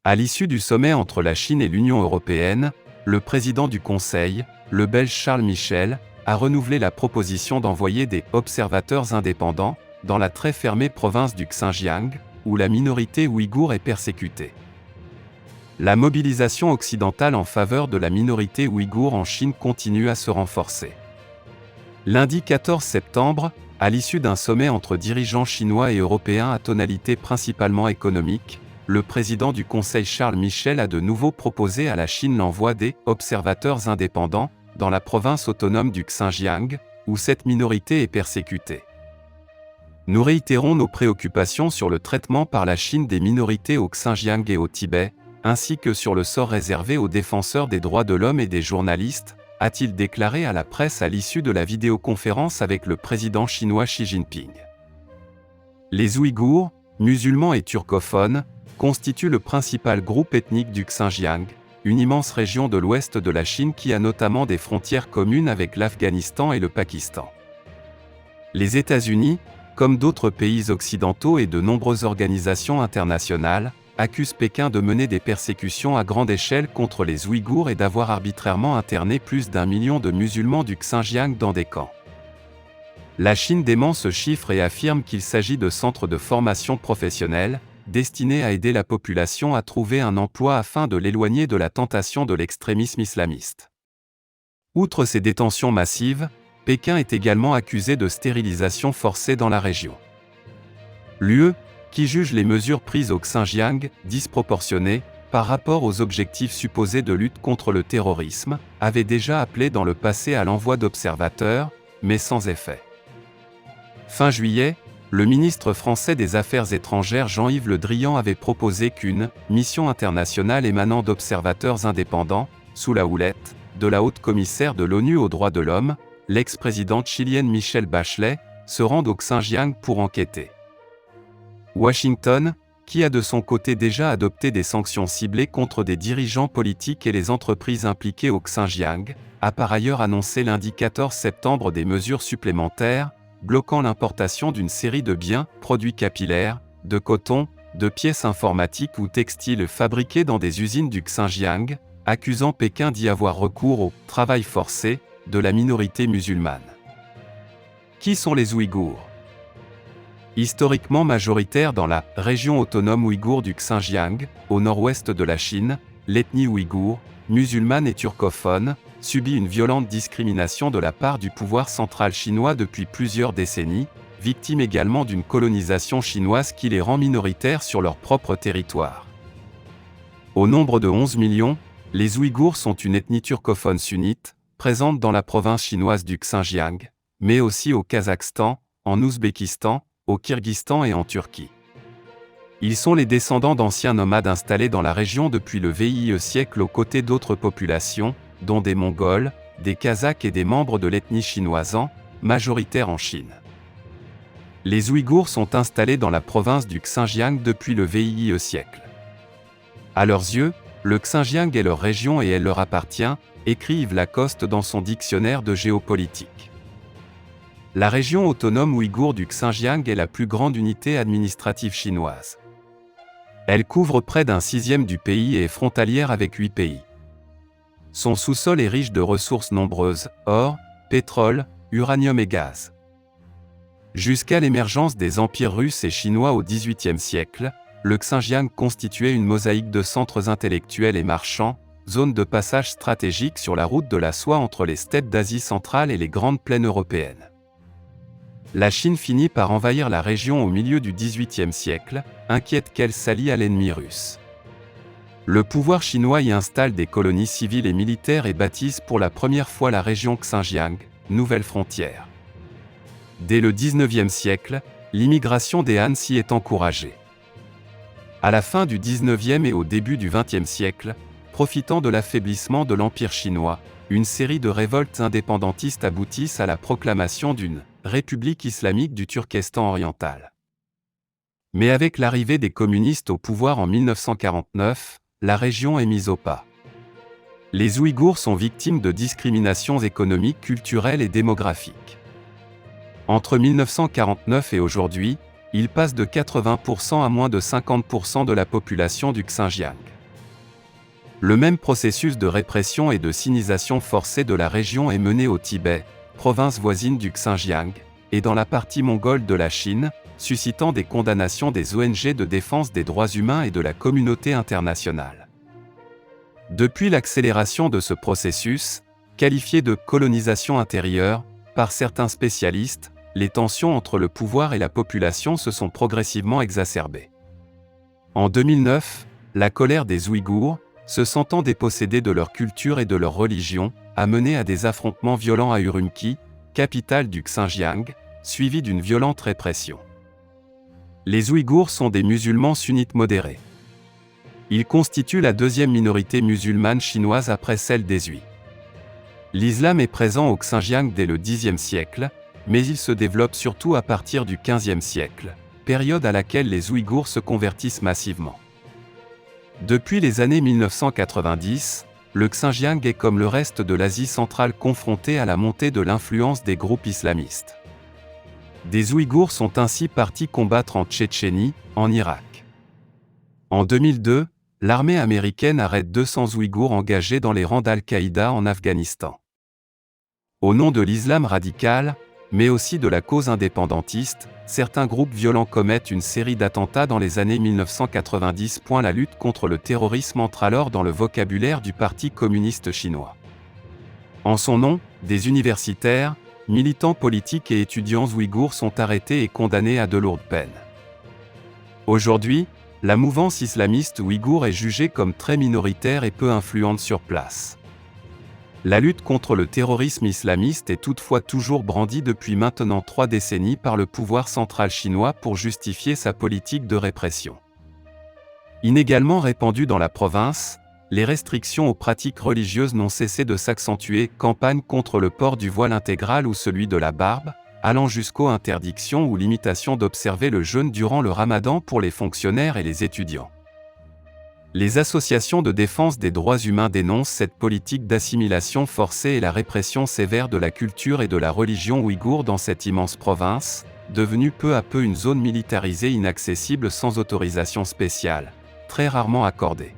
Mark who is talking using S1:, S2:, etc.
S1: À l'issue du sommet entre la Chine et l'Union européenne, le président du Conseil, le Belge Charles Michel, a renouvelé la proposition d'envoyer des « observateurs indépendants » dans la très fermée province du Xinjiang, où la minorité ouïghour est persécutée. La mobilisation occidentale en faveur de la minorité ouïghour en Chine continue à se renforcer. Lundi 14 septembre, à l'issue d'un sommet entre dirigeants chinois et européens à tonalité principalement économique, le président du Conseil Charles Michel a de nouveau proposé à la Chine l'envoi des « observateurs indépendants » dans la province autonome du Xinjiang, où cette minorité est persécutée. Nous réitérons nos préoccupations sur le traitement par la Chine des minorités au Xinjiang et au Tibet, ainsi que sur le sort réservé aux défenseurs des droits de l'homme et des journalistes, a-t-il déclaré à la presse à l'issue de la vidéoconférence avec le président chinois Xi Jinping. Les Ouïghours, musulmans et turcophones, constituent le principal groupe ethnique du Xinjiang, une immense région de l'ouest de la Chine qui a notamment des frontières communes avec l'Afghanistan et le Pakistan. Les États-Unis, comme d'autres pays occidentaux et de nombreuses organisations internationales, accusent Pékin de mener des persécutions à grande échelle contre les Ouïghours et d'avoir arbitrairement interné plus d'1 million de musulmans du Xinjiang dans des camps. La Chine dément ce chiffre et affirme qu'il s'agit de centres de formation professionnelle, destinés à aider la population à trouver un emploi afin de l'éloigner de la tentation de l'extrémisme islamiste. Outre ces détentions massives, Pékin est également accusé de stérilisation forcée dans la région. L'UE, qui juge les mesures prises au Xinjiang disproportionnées par rapport aux objectifs supposés de lutte contre le terrorisme, avait déjà appelé dans le passé à l'envoi d'observateurs, mais sans effet. Fin juillet, le ministre français des Affaires étrangères Jean-Yves Le Drian avait proposé qu'une « mission internationale émanant d'observateurs indépendants », sous la houlette de la haute-commissaire de l'ONU aux droits de l'homme, l'ex-présidente chilienne Michelle Bachelet, se rende au Xinjiang pour enquêter. Washington, qui a de son côté déjà adopté des sanctions ciblées contre des dirigeants politiques et les entreprises impliquées au Xinjiang, a par ailleurs annoncé lundi 14 septembre des mesures supplémentaires, bloquant l'importation d'une série de biens, produits capillaires, de coton, de pièces informatiques ou textiles fabriqués dans des usines du Xinjiang, accusant Pékin d'y avoir recours au « travail forcé » de la minorité musulmane. Qui sont les Ouïghours ? Historiquement majoritaire dans la région autonome ouïghour du Xinjiang, au nord-ouest de la Chine, l'ethnie ouïghour, musulmane et turcophone, subit une violente discrimination de la part du pouvoir central chinois depuis plusieurs décennies, victime également d'une colonisation chinoise qui les rend minoritaires sur leur propre territoire. Au nombre de 11 millions, les Ouïghours sont une ethnie turcophone sunnite, présente dans la province chinoise du Xinjiang, mais aussi au Kazakhstan, en Ouzbékistan, au Kirghizstan et en Turquie. Ils sont les descendants d'anciens nomades installés dans la région depuis le VIe siècle aux côtés d'autres populations, dont des Mongols, des Kazakhs et des membres de l'ethnie chinoisan, majoritaire en Chine. Les Ouïghours sont installés dans la province du Xinjiang depuis le VIe siècle. À leurs yeux, le Xinjiang est leur région et elle leur appartient, écrit Yves Lacoste dans son dictionnaire de géopolitique. La région autonome ouïghour du Xinjiang est la plus grande unité administrative chinoise. Elle couvre près d'un sixième du pays et est frontalière avec 8 pays. Son sous-sol est riche de ressources nombreuses, or, pétrole, uranium et gaz. Jusqu'à l'émergence des empires russes et chinois au XVIIIe siècle, le Xinjiang constituait une mosaïque de centres intellectuels et marchands, zone de passage stratégique sur la route de la soie entre les steppes d'Asie centrale et les grandes plaines européennes. La Chine finit par envahir la région au milieu du XVIIIe siècle, inquiète qu'elle s'allie à l'ennemi russe. Le pouvoir chinois y installe des colonies civiles et militaires et baptise pour la première fois la région Xinjiang, nouvelle frontière. Dès le XIXe siècle, l'immigration des Han s'y est encouragée. À la fin du XIXe et au début du XXe siècle, profitant de l'affaiblissement de l'Empire chinois, une série de révoltes indépendantistes aboutissent à la proclamation d'une « République islamique du Turkestan oriental ». Mais avec l'arrivée des communistes au pouvoir en 1949, la région est mise au pas. Les Ouïghours sont victimes de discriminations économiques, culturelles et démographiques. Entre 1949 et aujourd'hui, ils passent de 80% à moins de 50% de la population du Xinjiang. Le même processus de répression et de sinisation forcée de la région est mené au Tibet, province voisine du Xinjiang, et dans la partie mongole de la Chine, suscitant des condamnations des ONG de défense des droits humains et de la communauté internationale. Depuis l'accélération de ce processus, qualifié de colonisation intérieure, par certains spécialistes, les tensions entre le pouvoir et la population se sont progressivement exacerbées. En 2009, la colère des Ouïghours, se sentant dépossédés de leur culture et de leur religion, a mené à des affrontements violents à Urumqi, capitale du Xinjiang, suivis d'une violente répression. Les Ouïghours sont des musulmans sunnites modérés. Ils constituent la deuxième minorité musulmane chinoise après celle des Hui. L'islam est présent au Xinjiang dès le Xe siècle, mais il se développe surtout à partir du XVe siècle, période à laquelle les Ouïghours se convertissent massivement. Depuis les années 1990, le Xinjiang est comme le reste de l'Asie centrale confronté à la montée de l'influence des groupes islamistes. Des Ouïghours sont ainsi partis combattre en Tchétchénie, en Irak. En 2002, l'armée américaine arrête 200 Ouïghours engagés dans les rangs d'Al-Qaïda en Afghanistan. Au nom de l'islam radical, mais aussi de la cause indépendantiste, certains groupes violents commettent une série d'attentats dans les années 1990. La lutte contre le terrorisme entre alors dans le vocabulaire du Parti communiste chinois. En son nom, des universitaires, militants politiques et étudiants ouïghours sont arrêtés et condamnés à de lourdes peines. Aujourd'hui, la mouvance islamiste ouïghour est jugée comme très minoritaire et peu influente sur place. La lutte contre le terrorisme islamiste est toutefois toujours brandie depuis maintenant 3 décennies par le pouvoir central chinois pour justifier sa politique de répression. Inégalement répandues dans la province, les restrictions aux pratiques religieuses n'ont cessé de s'accentuer, campagne contre le port du voile intégral ou celui de la barbe, allant jusqu'aux interdictions ou limitations d'observer le jeûne durant le ramadan pour les fonctionnaires et les étudiants. Les associations de défense des droits humains dénoncent cette politique d'assimilation forcée et la répression sévère de la culture et de la religion ouïghour dans cette immense province, devenue peu à peu une zone militarisée inaccessible sans autorisation spéciale, très rarement accordée.